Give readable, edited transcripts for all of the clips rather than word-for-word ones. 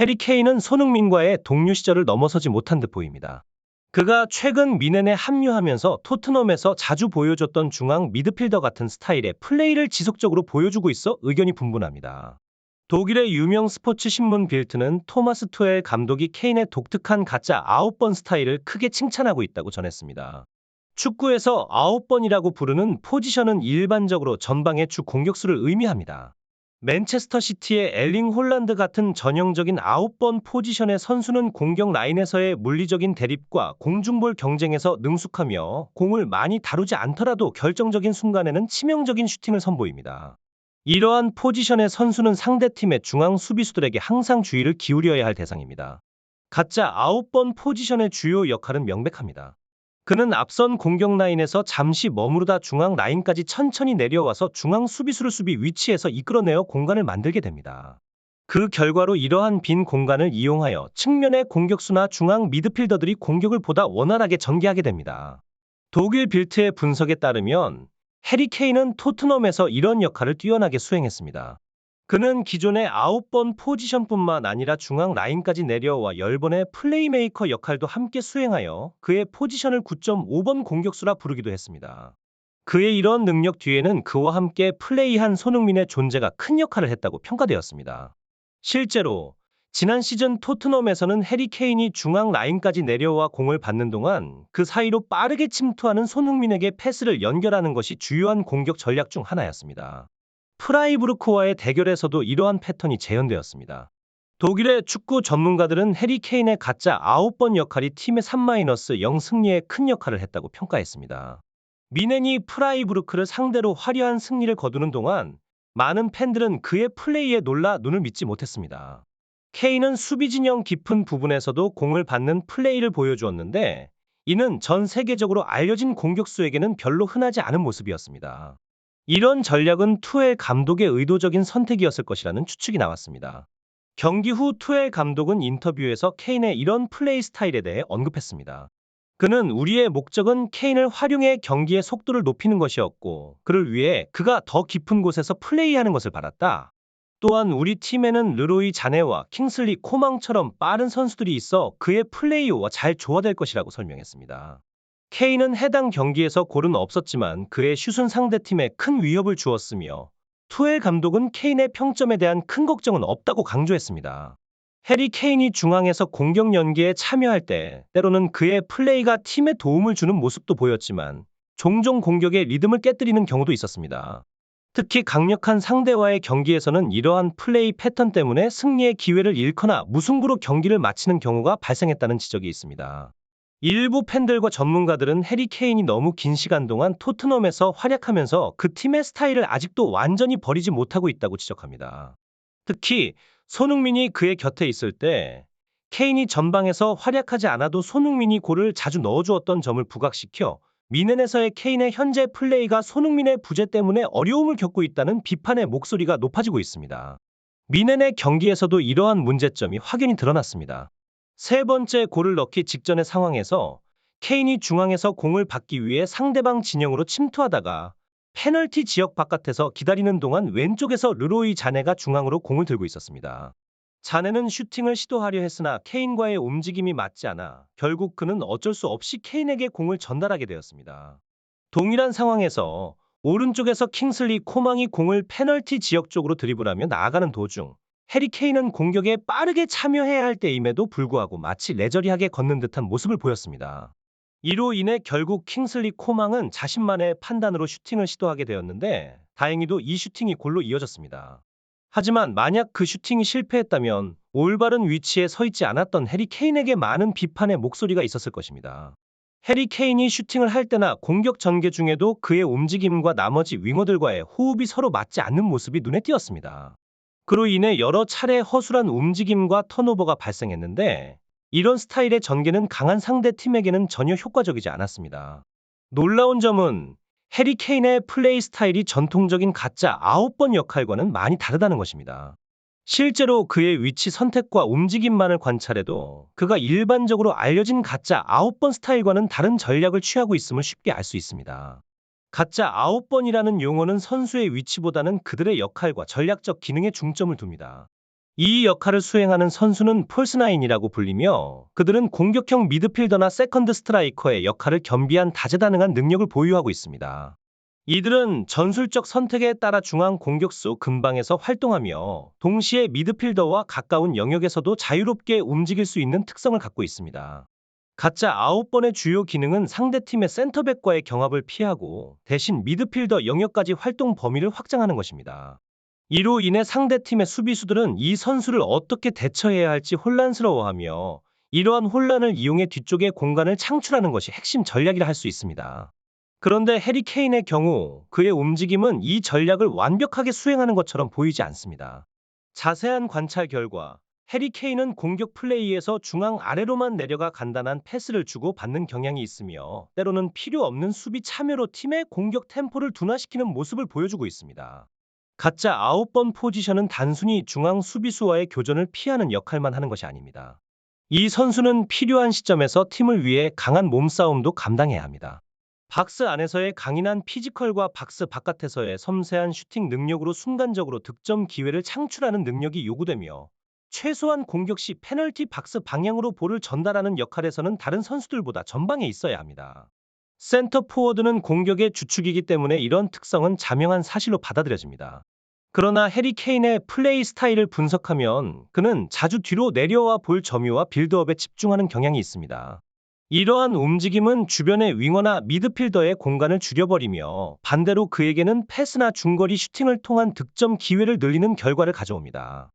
해리 케인은 손흥민과의 동료 시절을 넘어서지 못한 듯 보입니다. 그가 최근 미넨에 합류하면서 토트넘에서 자주 보여줬던 중앙 미드필더 같은 스타일의 플레이를 지속적으로 보여주고 있어 의견이 분분합니다. 독일의 유명 스포츠 신문 빌트는 토마스 투엘 감독이 케인의 독특한 가짜 9번 스타일을 크게 칭찬하고 있다고 전했습니다. 축구에서 9번이라고 부르는 포지션은 일반적으로 전방의 주 공격수를 의미합니다. 맨체스터 시티의 엘링 홀란드 같은 전형적인 9번 포지션의 선수는 공격 라인에서의 물리적인 대립과 공중볼 경쟁에서 능숙하며 공을 많이 다루지 않더라도 결정적인 순간에는 치명적인 슈팅을 선보입니다. 이러한 포지션의 선수는 상대팀의 중앙 수비수들에게 항상 주의를 기울여야 할 대상입니다. 가짜 9번 포지션의 주요 역할은 명백합니다. 그는 앞선 공격 라인에서 잠시 머무르다 중앙 라인까지 천천히 내려와서 중앙 수비수를 수비 위치에서 이끌어내어 공간을 만들게 됩니다. 그 결과로 이러한 빈 공간을 이용하여 측면의 공격수나 중앙 미드필더들이 공격을 보다 원활하게 전개하게 됩니다. 독일 빌트의 분석에 따르면 해리 케인은 토트넘에서 이런 역할을 뛰어나게 수행했습니다. 그는 기존의 9번 포지션뿐만 아니라 중앙 라인까지 내려와 10번의 플레이메이커 역할도 함께 수행하여 그의 포지션을 9.5번 공격수라 부르기도 했습니다. 그의 이런 능력 뒤에는 그와 함께 플레이한 손흥민의 존재가 큰 역할을 했다고 평가되었습니다. 실제로 지난 시즌 토트넘에서는 해리 케인이 중앙 라인까지 내려와 공을 받는 동안 그 사이로 빠르게 침투하는 손흥민에게 패스를 연결하는 것이 주요한 공격 전략 중 하나였습니다. 프라이부르크와의 대결에서도 이러한 패턴이 재현되었습니다. 독일의 축구 전문가들은 해리 케인의 가짜 9번 역할이 팀의 3-0 승리에 큰 역할을 했다고 평가했습니다. 미넨이 프라이부르크를 상대로 화려한 승리를 거두는 동안 많은 팬들은 그의 플레이에 놀라 눈을 믿지 못했습니다. 케인은 수비 진영 깊은 부분에서도 공을 받는 플레이를 보여주었는데 이는 전 세계적으로 알려진 공격수에게는 별로 흔하지 않은 모습이었습니다. 이런 전략은 투엘 감독의 의도적인 선택이었을 것이라는 추측이 나왔습니다. 경기 후 투엘 감독은 인터뷰에서 케인의 이런 플레이 스타일에 대해 언급했습니다. 그는 우리의 목적은 케인을 활용해 경기의 속도를 높이는 것이었고 그를 위해 그가 더 깊은 곳에서 플레이하는 것을 바랐다. 또한 우리 팀에는 르로이 자네와 킹슬리 코망처럼 빠른 선수들이 있어 그의 플레이와 잘 조화될 것이라고 설명했습니다. 케인은 해당 경기에서 골은 없었지만 그의 슛은 상대팀에 큰 위협을 주었으며 투엘 감독은 케인의 평점에 대한 큰 걱정은 없다고 강조했습니다. 해리 케인이 중앙에서 공격 연계에 참여할 때 때로는 그의 플레이가 팀에 도움을 주는 모습도 보였지만 종종 공격의 리듬을 깨뜨리는 경우도 있었습니다. 특히 강력한 상대와의 경기에서는 이러한 플레이 패턴 때문에 승리의 기회를 잃거나 무승부로 경기를 마치는 경우가 발생했다는 지적이 있습니다. 일부 팬들과 전문가들은 해리 케인이 너무 긴 시간 동안 토트넘에서 활약하면서 그 팀의 스타일을 아직도 완전히 버리지 못하고 있다고 지적합니다. 특히 손흥민이 그의 곁에 있을 때 케인이 전방에서 활약하지 않아도 손흥민이 골을 자주 넣어주었던 점을 부각시켜 미넨에서의 케인의 현재 플레이가 손흥민의 부재 때문에 어려움을 겪고 있다는 비판의 목소리가 높아지고 있습니다. 미넨의 경기에서도 이러한 문제점이 확연히 드러났습니다. 세 번째 골을 넣기 직전의 상황에서 케인이 중앙에서 공을 받기 위해 상대방 진영으로 침투하다가 페널티 지역 바깥에서 기다리는 동안 왼쪽에서 르로이 자네가 중앙으로 공을 들고 있었습니다. 자네는 슈팅을 시도하려 했으나 케인과의 움직임이 맞지 않아 결국 그는 어쩔 수 없이 케인에게 공을 전달하게 되었습니다. 동일한 상황에서 오른쪽에서 킹슬리 코망이 공을 페널티 지역 쪽으로 드리블하며 나아가는 도중 해리 케인은 공격에 빠르게 참여해야 할 때임에도 불구하고 마치 레저리하게 걷는 듯한 모습을 보였습니다. 이로 인해 결국 킹슬리 코망은 자신만의 판단으로 슈팅을 시도하게 되었는데 다행히도 이 슈팅이 골로 이어졌습니다. 하지만 만약 그 슈팅이 실패했다면 올바른 위치에 서 있지 않았던 해리 케인에게 많은 비판의 목소리가 있었을 것입니다. 해리 케인이 슈팅을 할 때나 공격 전개 중에도 그의 움직임과 나머지 윙어들과의 호흡이 서로 맞지 않는 모습이 눈에 띄었습니다. 그로 인해 여러 차례 허술한 움직임과 턴오버가 발생했는데 이런 스타일의 전개는 강한 상대팀에게는 전혀 효과적이지 않았습니다. 놀라운 점은 해리 케인의 플레이 스타일이 전통적인 가짜 9번 역할과는 많이 다르다는 것입니다. 실제로 그의 위치 선택과 움직임만을 관찰해도 그가 일반적으로 알려진 가짜 9번 스타일과는 다른 전략을 취하고 있음을 쉽게 알 수 있습니다. 가짜 9번이라는 용어는 선수의 위치보다는 그들의 역할과 전략적 기능에 중점을 둡니다. 이 역할을 수행하는 선수는 폴스나인이라고 불리며 그들은 공격형 미드필더나 세컨드 스트라이커의 역할을 겸비한 다재다능한 능력을 보유하고 있습니다. 이들은 전술적 선택에 따라 중앙 공격수 근방에서 활동하며 동시에 미드필더와 가까운 영역에서도 자유롭게 움직일 수 있는 특성을 갖고 있습니다. 각자 9번의 주요 기능은 상대팀의 센터백과의 경합을 피하고 대신 미드필더 영역까지 활동 범위를 확장하는 것입니다. 이로 인해 상대팀의 수비수들은 이 선수를 어떻게 대처해야 할지 혼란스러워하며 이러한 혼란을 이용해 뒤쪽에 공간을 창출하는 것이 핵심 전략이라 할 수 있습니다. 그런데 해리 케인의 경우 그의 움직임은 이 전략을 완벽하게 수행하는 것처럼 보이지 않습니다. 자세한 관찰 결과 해리 케인은 공격 플레이에서 중앙 아래로만 내려가 간단한 패스를 주고 받는 경향이 있으며 때로는 필요 없는 수비 참여로 팀의 공격 템포를 둔화시키는 모습을 보여주고 있습니다. 가짜 9번 포지션은 단순히 중앙 수비수와의 교전을 피하는 역할만 하는 것이 아닙니다. 이 선수는 필요한 시점에서 팀을 위해 강한 몸싸움도 감당해야 합니다. 박스 안에서의 강인한 피지컬과 박스 바깥에서의 섬세한 슈팅 능력으로 순간적으로 득점 기회를 창출하는 능력이 요구되며 최소한 공격 시 페널티 박스 방향으로 볼을 전달하는 역할에서는 다른 선수들보다 전방에 있어야 합니다. 센터 포워드는 공격의 주축이기 때문에 이런 특성은 자명한 사실로 받아들여집니다. 그러나 해리 케인의 플레이 스타일을 분석하면 그는 자주 뒤로 내려와 볼 점유와 빌드업에 집중하는 경향이 있습니다. 이러한 움직임은 주변의 윙어나 미드필더의 공간을 줄여버리며 반대로 그에게는 패스나 중거리 슈팅을 통한 득점 기회를 늘리는 결과를 가져옵니다.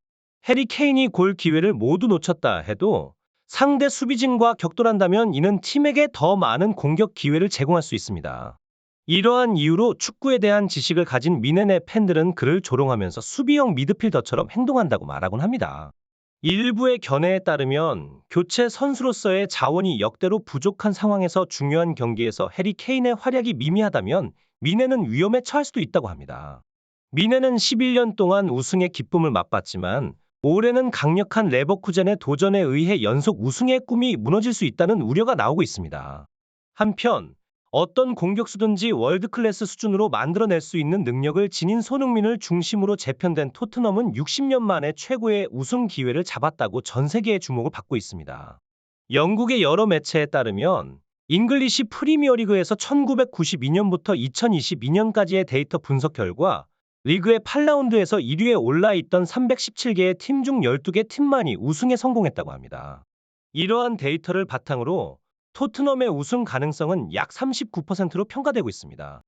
해리 케인이 골 기회를 모두 놓쳤다 해도 상대 수비진과 격돌한다면 이는 팀에게 더 많은 공격 기회를 제공할 수 있습니다. 이러한 이유로 축구에 대한 지식을 가진 미네네 팬들은 그를 조롱하면서 수비형 미드필더처럼 행동한다고 말하곤 합니다. 일부의 견해에 따르면 교체 선수로서의 자원이 역대로 부족한 상황에서 중요한 경기에서 해리 케인의 활약이 미미하다면 미네는 위험에 처할 수도 있다고 합니다. 미네는 11년 동안 우승의 기쁨을 맛봤지만 올해는 강력한 레버쿠젠의 도전에 의해 연속 우승의 꿈이 무너질 수 있다는 우려가 나오고 있습니다. 한편 어떤 공격수든지 월드클래스 수준으로 만들어낼 수 있는 능력을 지닌 손흥민을 중심으로 재편된 토트넘은 60년 만에 최고의 우승 기회를 잡았다고 전 세계의 주목을 받고 있습니다. 영국의 여러 매체에 따르면 잉글리시 프리미어리그에서 1992년부터 2022년까지의 데이터 분석 결과 리그의 8라운드에서 1위에 올라있던 317개의 팀 중 12개 팀만이 우승에 성공했다고 합니다. 이러한 데이터를 바탕으로 토트넘의 우승 가능성은 약 39%로 평가되고 있습니다.